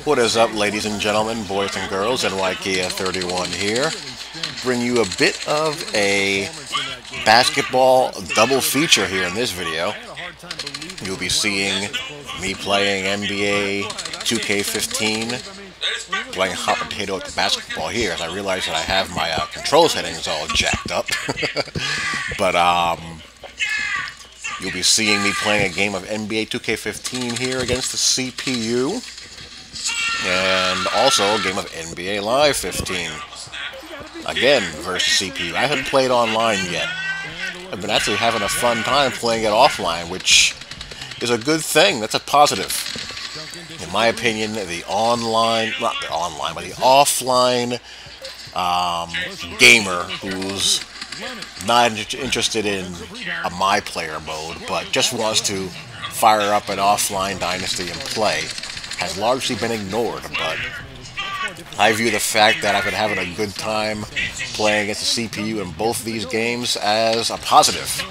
What is up, ladies and gentlemen, boys and girls? NYKia31 here. Bring you a bit of a basketball double feature here in this video. You'll be seeing me playing NBA 2K15, playing hot potato at the basketball here, as I realize that I have my control settings all jacked up. But you'll be seeing me playing a game of NBA 2K15 here against the CPU, and also a game of NBA Live 15, again versus CPU. I haven't played online yet. I've been actually having a fun time playing it offline, which is a good thing. That's a positive. In my opinion, the online, not the online, but the offline gamer who's not interested in a my player mode, but just wants to fire up an offline dynasty and play, has largely been ignored. But I view the fact that I've been having a good time playing against the CPU in both these games as a positive.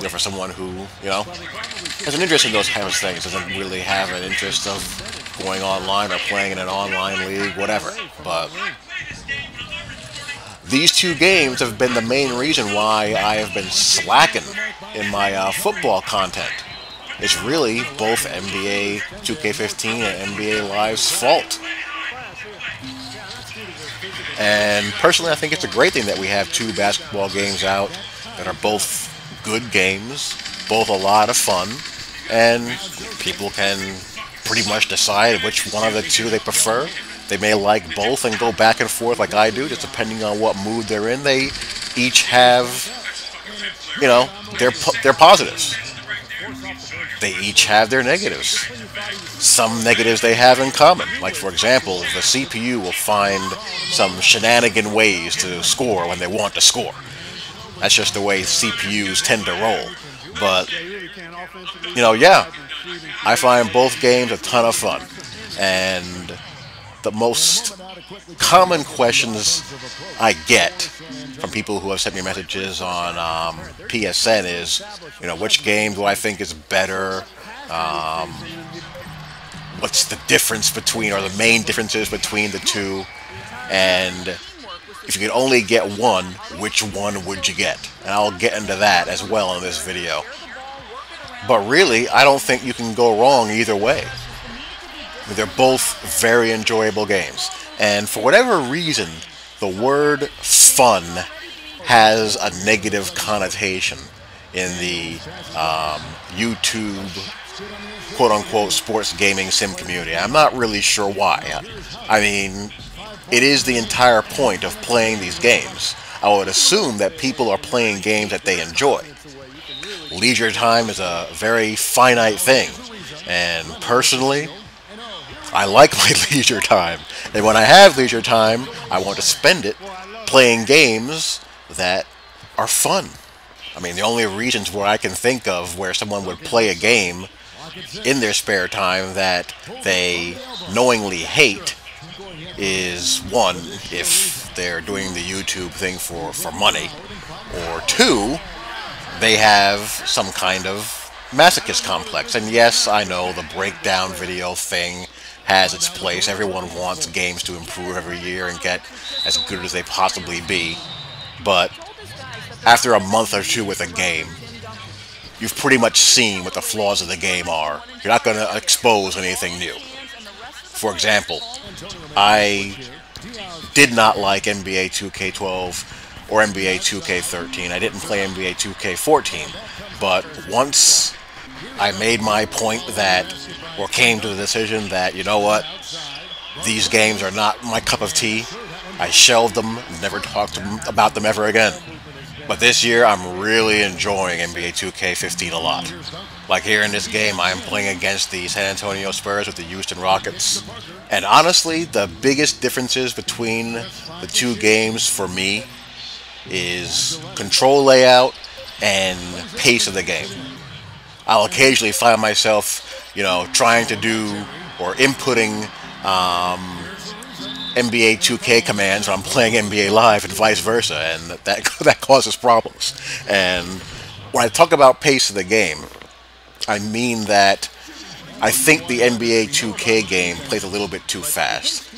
For someone who, has an interest in those kind of things, doesn't really have an interest of going online or playing in an online league, whatever. But these two games have been the main reason why I have been slacking in my football content. It's really both NBA 2K15 and NBA Live's fault. And personally, I think it's a great thing that we have two basketball games out that are both good games, both a lot of fun, and people can pretty much decide which one of the two they prefer. They may like both and go back and forth like I do, just depending on what mood they're in. They each have, their positives. They each have their negatives. Some negatives they have in common. Like, for example, the CPU will find some shenanigan ways to score when they want to score. That's just the way CPUs tend to roll. But, I find both games a ton of fun. And the most common questions I get from people who have sent me messages on PSN is, which game do I think is better? What's the difference between, or the main differences between the two? And if you could only get one, which one would you get? And I'll get into that as well in this video. But really, I don't think you can go wrong either way. They're both very enjoyable games. And for whatever reason, the word fun has a negative connotation in the YouTube quote-unquote sports gaming sim community. I'm not really sure why. I mean, it is the entire point of playing these games. I would assume that people are playing games that they enjoy. Leisure time is a very finite thing, and personally, I like my leisure time. And when I have leisure time, I want to spend it playing games that are fun. I mean, the only reasons where I can think of where someone would play a game in their spare time that they knowingly hate is, one, if they're doing the YouTube thing for money, or two, they have some kind of masochist complex. And yes, I know the breakdown video thing has its place. Everyone wants games to improve every year and get as good as they possibly be. But after a month or two with a game, you've pretty much seen what the flaws of the game are. You're not going to expose anything new. For example, I did not like NBA 2K12 or NBA 2K13. I didn't play NBA 2K14. But once I made my point that, or came to the decision that, these games are not my cup of tea, I shelved them, never talked about them ever again. But this year, I'm really enjoying NBA 2K15 a lot. Like here in this game, I am playing against the San Antonio Spurs with the Houston Rockets. And honestly, the biggest differences between the two games for me is control layout and pace of the game. I'll occasionally find myself, trying to do or inputting NBA 2K commands when I'm playing NBA Live and vice versa, and that causes problems. And when I talk about pace of the game, I mean that I think the NBA 2K game plays a little bit too fast.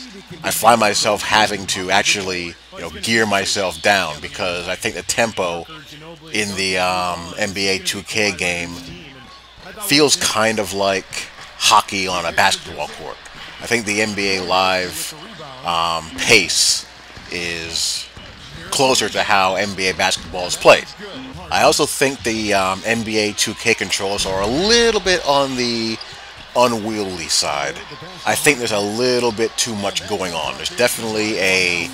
I find myself having to actually, gear myself down because I think the tempo in the NBA 2K game feels kind of like hockey on a basketball court. I think the NBA Live pace is closer to how NBA basketball is played. I also think the NBA 2K controls are a little bit on the unwieldy side. I think there's a little bit too much going on. There's definitely a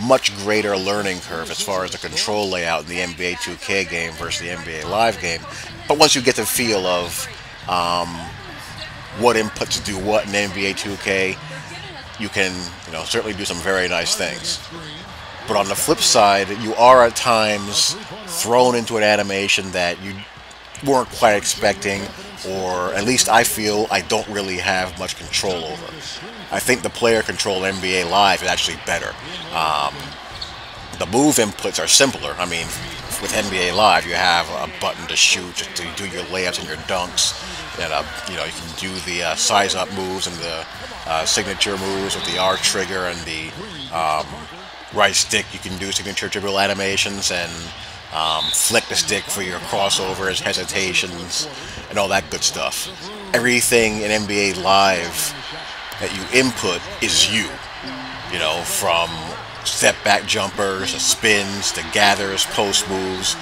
much greater learning curve as far as the control layout in the NBA 2K game versus the NBA Live game. But once you get the feel of what inputs do what in NBA 2K, you can certainly do some very nice things. But on the flip side, you are at times thrown into an animation that you weren't quite expecting, or at least I feel I don't really have much control over. I think the player control NBA Live is actually better. The move inputs are simpler. I mean, with NBA Live, you have a button to shoot, to do your layups and your dunks, and you can do the size up moves and the signature moves with the R trigger and the right stick. You can do signature dribble animations and flick the stick for your crossovers, hesitations, and all that good stuff. Everything in NBA Live that you input is you. From step back jumpers to spins to gathers, post moves.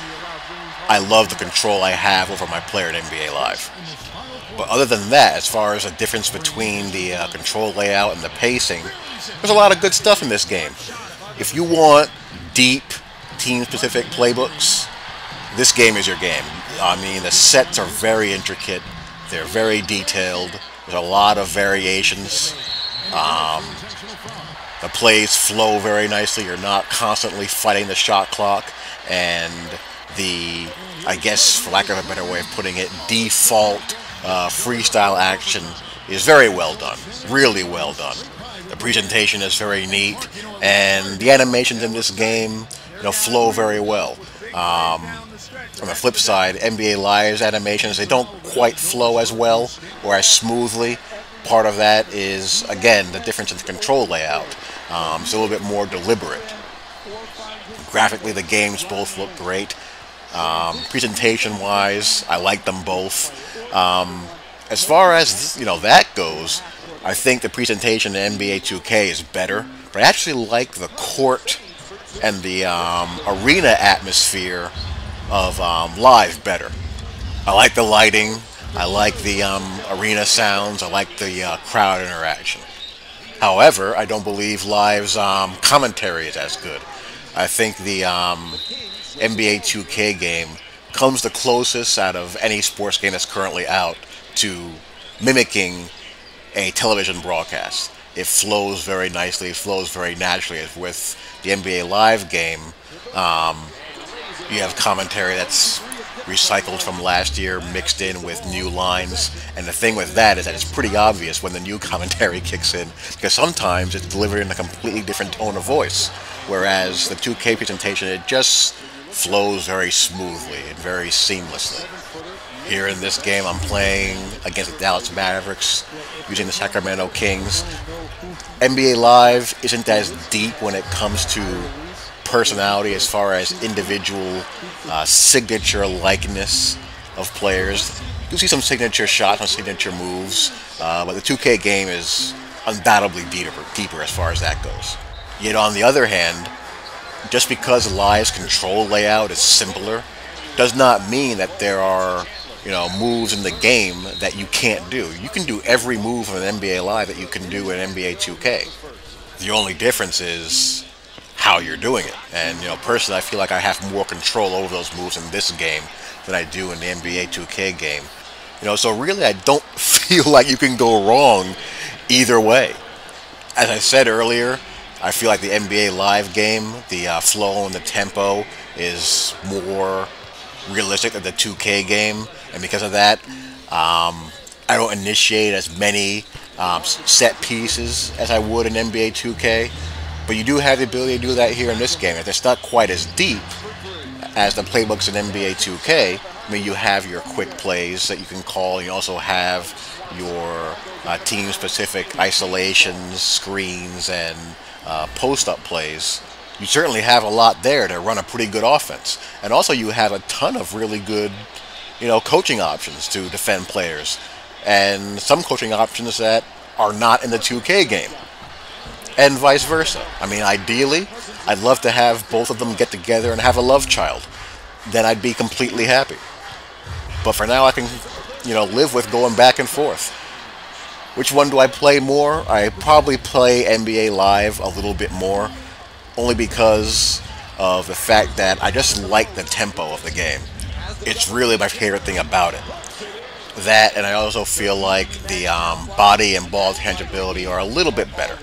I love the control I have over my player in NBA Live. But other than that, as far as the difference between the control layout and the pacing, there's a lot of good stuff in this game. If you want deep team-specific playbooks, this game is your game. I mean, the sets are very intricate. They're very detailed. There's a lot of variations. The plays flow very nicely. You're not constantly fighting the shot clock. And the, I guess, for lack of a better way of putting it, default freestyle action is very well done. Really well done. The presentation is very neat. And the animations in this game, flow very well. On the flip side, NBA Live's animations, they don't quite flow as well or as smoothly. Part of that is, again, the difference in the control layout. It's a little bit more deliberate. Graphically, the games both look great. Presentation-wise, I like them both. As far as that goes, I think the presentation in NBA 2K is better, but I actually like the court and the arena atmosphere of Live better. I like the lighting, I like the arena sounds, I like the crowd interaction. However, I don't believe Live's commentary is as good. I think the NBA 2K game comes the closest out of any sports game that's currently out to mimicking a television broadcast. It flows very nicely, it flows very naturally. As with the NBA Live game, you have commentary that's recycled from last year, mixed in with new lines. And the thing with that is that it's pretty obvious when the new commentary kicks in, because sometimes it's delivered in a completely different tone of voice. Whereas the 2K presentation, it just flows very smoothly and very seamlessly. Here in this game, I'm playing against the Dallas Mavericks using the Sacramento Kings. NBA Live isn't as deep when it comes to personality as far as individual signature likeness of players. You see some signature shots, some signature moves, but the 2K game is undoubtedly deeper as far as that goes. Yet on the other hand, just because Live's control layout is simpler does not mean that there are moves in the game that you can't do. You can do every move in NBA Live that you can do in NBA 2K. The only difference is how you're doing it. And personally, I feel like I have more control over those moves in this game than I do in the NBA 2K game. So really, I don't feel like you can go wrong either way. As I said earlier, I feel like the NBA Live game, the flow and the tempo is more realistic than the 2K game, and because of that, I don't initiate as many set pieces as I would in NBA 2K, but you do have the ability to do that here in this game. If it's not quite as deep as the playbooks in NBA 2K, I mean, you have your quick plays that you can call. You also have your team-specific isolations, screens, and post-up plays, you certainly have a lot there to run a pretty good offense. And also you have a ton of really good, coaching options to defend players. And some coaching options that are not in the 2K game. And vice versa. I mean, ideally, I'd love to have both of them get together and have a love child. Then I'd be completely happy. But for now, I can, live with going back and forth. Which one do I play more? I probably play NBA Live a little bit more, only because of the fact that I just like the tempo of the game. It's really my favorite thing about it. That, and I also feel like the body and ball tangibility are a little bit better.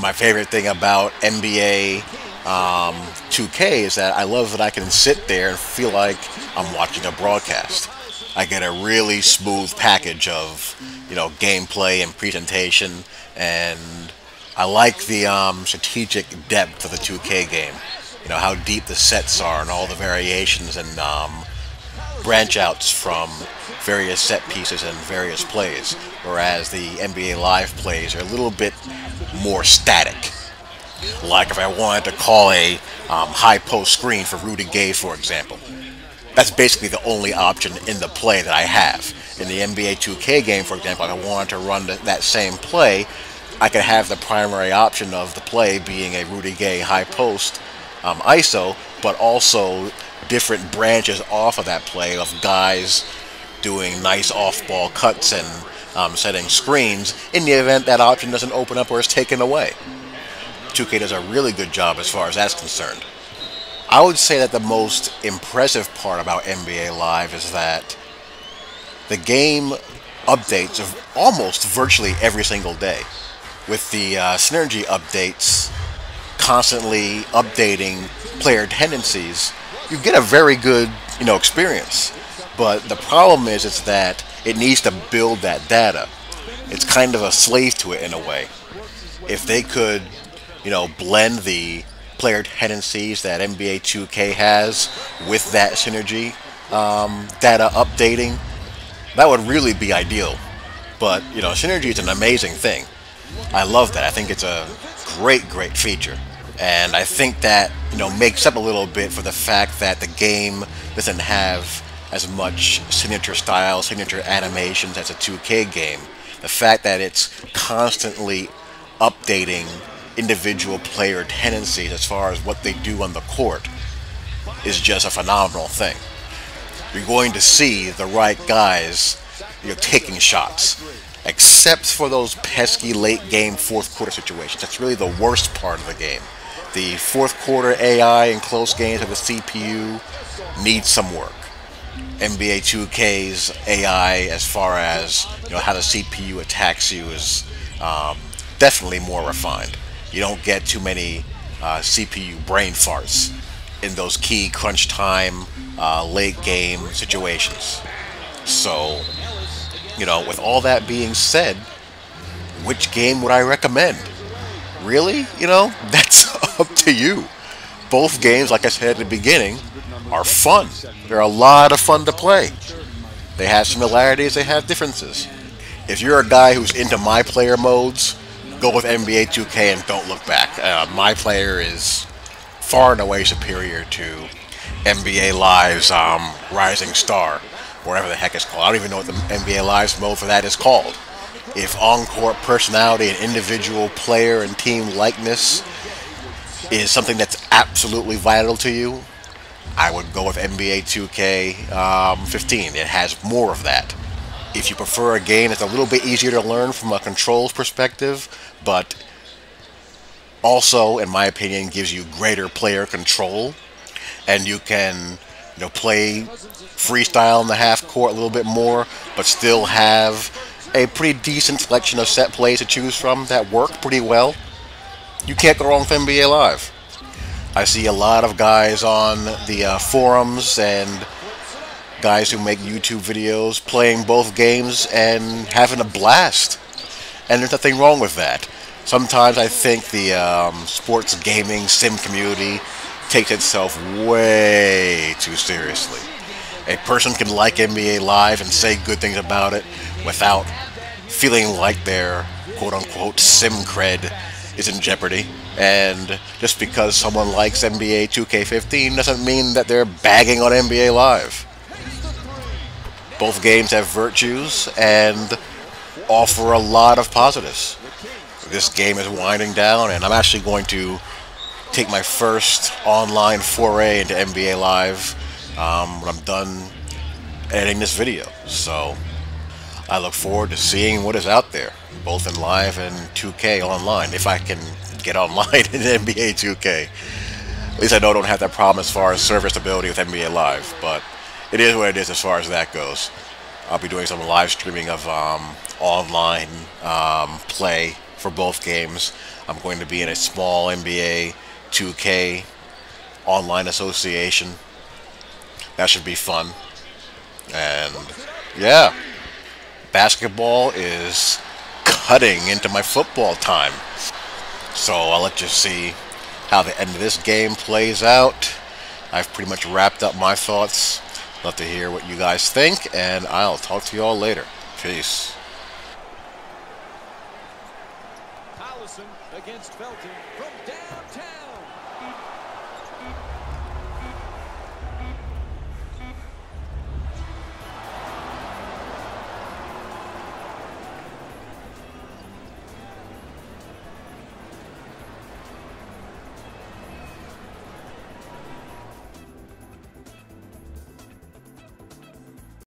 My favorite thing about NBA 2K is that I love that I can sit there and feel like I'm watching a broadcast. I get a really smooth package of, gameplay and presentation, and I like the strategic depth of the 2K game. How deep the sets are and all the variations and branch outs from various set pieces and various plays, whereas the NBA Live plays are a little bit more static. Like if I wanted to call a high post screen for Rudy Gay, for example. That's basically the only option in the play that I have. In the NBA 2K game, for example, if I wanted to run that same play, I could have the primary option of the play being a Rudy Gay high post ISO, but also different branches off of that play of guys doing nice off-ball cuts and setting screens in the event that option doesn't open up or is taken away. 2K does a really good job as far as that's concerned. I would say that the most impressive part about NBA Live is that the game updates almost virtually every single day, with the synergy updates constantly updating player tendencies. You get a very good, experience. But the problem is that it needs to build that data. It's kind of a slave to it in a way. If they could, blend the player tendencies that NBA 2K has with that synergy data updating, that would really be ideal. But, synergy is an amazing thing. I love that. I think it's a great feature. And I think that, makes up a little bit for the fact that the game doesn't have as much signature style, signature animations as a 2K game. The fact that it's constantly updating individual player tendencies as far as what they do on the court is just a phenomenal thing. You're going to see the right guys, taking shots, except for those pesky late game fourth quarter situations. That's really the worst part of the game. The fourth quarter AI in close games of the CPU needs some work. NBA 2K's AI, as far as how the CPU attacks you, is definitely more refined. You don't get too many CPU brain farts in those key crunch time, late game situations. So, with all that being said, which game would I recommend? Really? That's up to you. Both games, like I said at the beginning, are fun. They're a lot of fun to play. They have similarities, they have differences. If you're a guy who's into my player modes, go with NBA 2K and don't look back. My player is far and away superior to NBA Live's Rising Star, whatever the heck it's called. I don't even know what the NBA Live's mode for that is called. If on-court personality and individual player and team likeness is something that's absolutely vital to you, I would go with NBA 2K15. It has more of that. If you prefer a game that's a little bit easier to learn from a controls perspective, but also, in my opinion, gives you greater player control, and you can play freestyle in the half court a little bit more, but still have a pretty decent selection of set plays to choose from that work pretty well, you can't go wrong with NBA Live. I see a lot of guys on the forums and guys who make YouTube videos playing both games and having a blast. And there's nothing wrong with that. Sometimes I think the sports gaming sim community takes itself way too seriously. A person can like NBA Live and say good things about it without feeling like their quote-unquote sim cred is in jeopardy. And just because someone likes NBA 2K15 doesn't mean that they're bagging on NBA Live. Both games have virtues and offer a lot of positives. This game is winding down, and I'm actually going to take my first online foray into NBA Live when I'm done editing this video. So I look forward to seeing what is out there, both in Live and 2K online, if I can get online in NBA 2K. At least I know I don't have that problem as far as server stability with NBA Live, but it is what it is as far as that goes. I'll be doing some live streaming of online play for both games. I'm going to be in a small NBA 2K online association. That should be fun. And yeah, basketball is cutting into my football time. So I'll let you see how the end of this game plays out. I've pretty much wrapped up my thoughts. Love to hear what you guys think, and I'll talk to you all later. Peace. Allison against Felton from